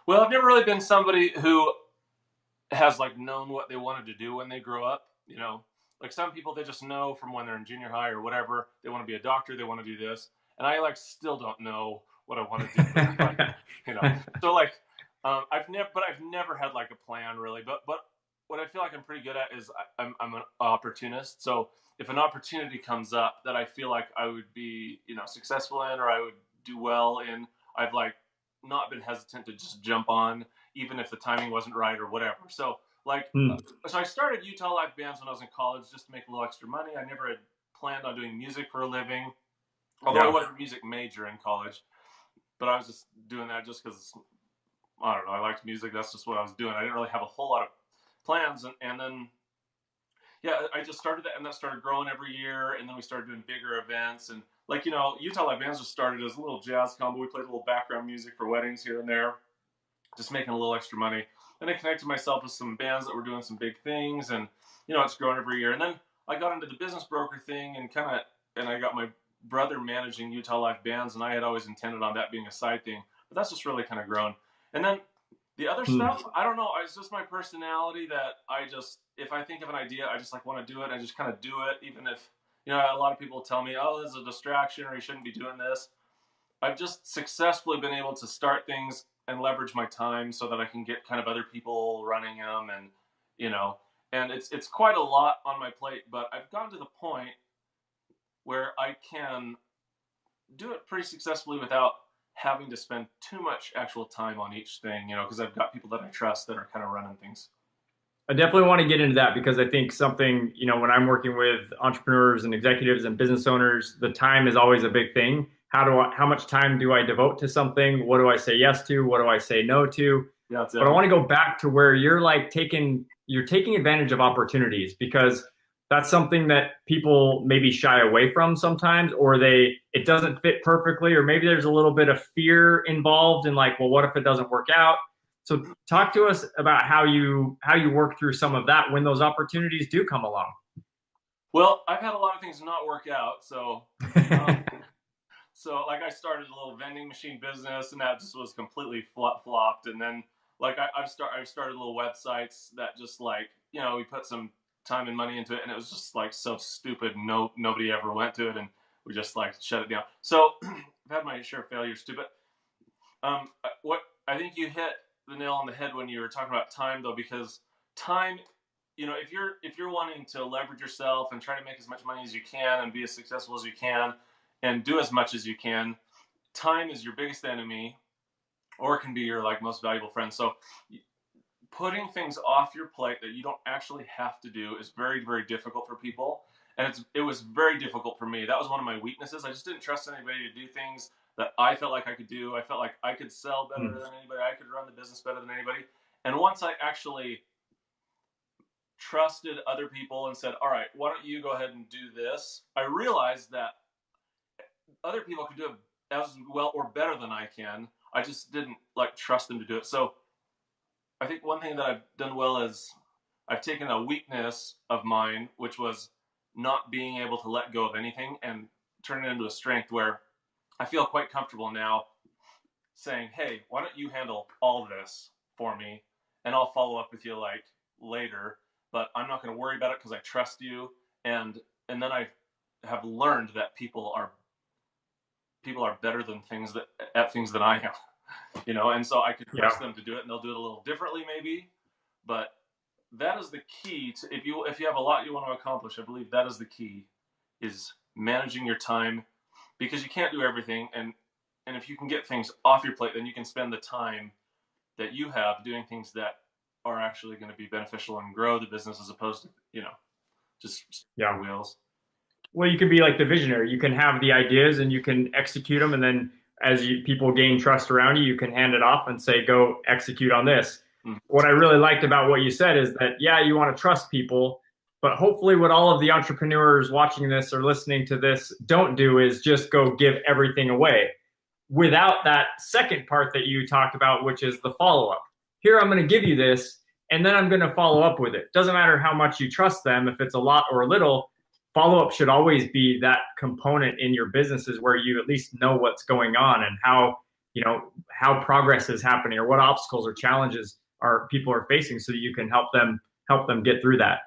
Well, I've never really been somebody who has like known what they wanted to do when they grow up. Like some people, they just know from when they're in junior high or whatever, they want to be a doctor, they want to do this, and I like still don't know what I want to do. Like, you know, so like, I've never had like a plan really. But what I feel like I'm pretty good at is I'm an opportunist. So if an opportunity comes up that I feel like I would be, successful in or I would do well in, I've like not been hesitant to just jump on, even if the timing wasn't right or whatever. So like, Hmm. so I started Utah Live Bands when I was in college just to make a little extra money. I never had planned on doing music for a living, although I Yeah. was a music major in college. But I was just doing that just because I don't know. I liked music. That's just what I was doing. I didn't really have a whole lot of plans, and then yeah, I just started that, and that started growing every year, and then we started doing bigger events, and like Utah Live Bands just started as a little jazz combo. We played a little background music for weddings here and there, just making a little extra money. Then I connected myself with some bands that were doing some big things, and it's growing every year. And then I got into the business broker thing, and I got my brother managing Utah Live Bands, and I had always intended on that being a side thing, but that's just really kind of grown. And then the other Hmm. stuff, I don't know. It's just my personality that if I think of an idea, I just like want to do it. I just kind of do it, even if a lot of people tell me, "Oh, this is a distraction," or "You shouldn't be doing this." I've just successfully been able to start things and leverage my time so that I can get kind of other people running them, and you know, and it's quite a lot on my plate. But I've gotten to the point where I can do it pretty successfully without having to spend too much actual time on each thing, because I've got people that I trust that are kind of running things. I definitely want to get into that because I think something, when I'm working with entrepreneurs and executives and business owners, the time is always a big thing. How much time do I devote to something? What do I say yes to? What do I say no to? Yeah, that's But I it. want to go back to where you're taking advantage of opportunities because that's something that people maybe shy away from sometimes, or it doesn't fit perfectly, or maybe there's a little bit of fear involved in like, well, what if it doesn't work out? So talk to us about how you work through some of that when those opportunities do come along. Well, I've had a lot of things not work out, so um, so like I started a little vending machine business, and that just was completely flopped. And then like I've started little websites that just like we put some time and money into it, and it was just like so stupid. Nobody ever went to it, and we just like shut it down. So I've had my share of failures too. But what I think you hit the nail on the head when you were talking about time, though, because time, if you're wanting to leverage yourself and try to make as much money as you can and be as successful as you can and do as much as you can, time is your biggest enemy, or it can be your like most valuable friend. So putting things off your plate that you don't actually have to do is very, very difficult for people. And it was very difficult for me. That was one of my weaknesses. I just didn't trust anybody to do things that I felt like I could do. I felt like I could sell better Hmm. than anybody. I could run the business better than anybody. And once I actually trusted other people and said, all right, why don't you go ahead and do this? I realized that other people can do it as well or better than I can. I just didn't like trust them to do it. So I think one thing that I've done well is I've taken a weakness of mine, which was not being able to let go of anything, and turn it into a strength where I feel quite comfortable now saying, hey, why don't you handle all of this for me? And I'll follow up with you like later, but I'm not going to worry about it because I trust you. And then I have learned that people are better than things that at things than I am, and so I could Yeah. trust them to do it, and they'll do it a little differently maybe, but that is the key to if you have a lot you want to accomplish. I believe that is the key, is managing your time, because you can't do everything, and if you can get things off your plate, then you can spend the time that you have doing things that are actually going to be beneficial and grow the business, as opposed to just Yeah. wheels. Well, you can be like the visionary. You can have the ideas and you can execute them, and then as people gain trust around you, you can hand it off and say, "Go execute on this." Mm. What I really liked about what you said is that yeah, you want to trust people, but hopefully, what all of the entrepreneurs watching this or listening to this don't do is just go give everything away without that second part that you talked about, which is the follow up. Here, I'm going to give you this, and then I'm going to follow up with it. Doesn't matter how much you trust them, if it's a lot or a little, follow up should always be that component in your businesses where you at least know what's going on and how progress is happening or what obstacles or challenges are people are facing so that you can help them get through that.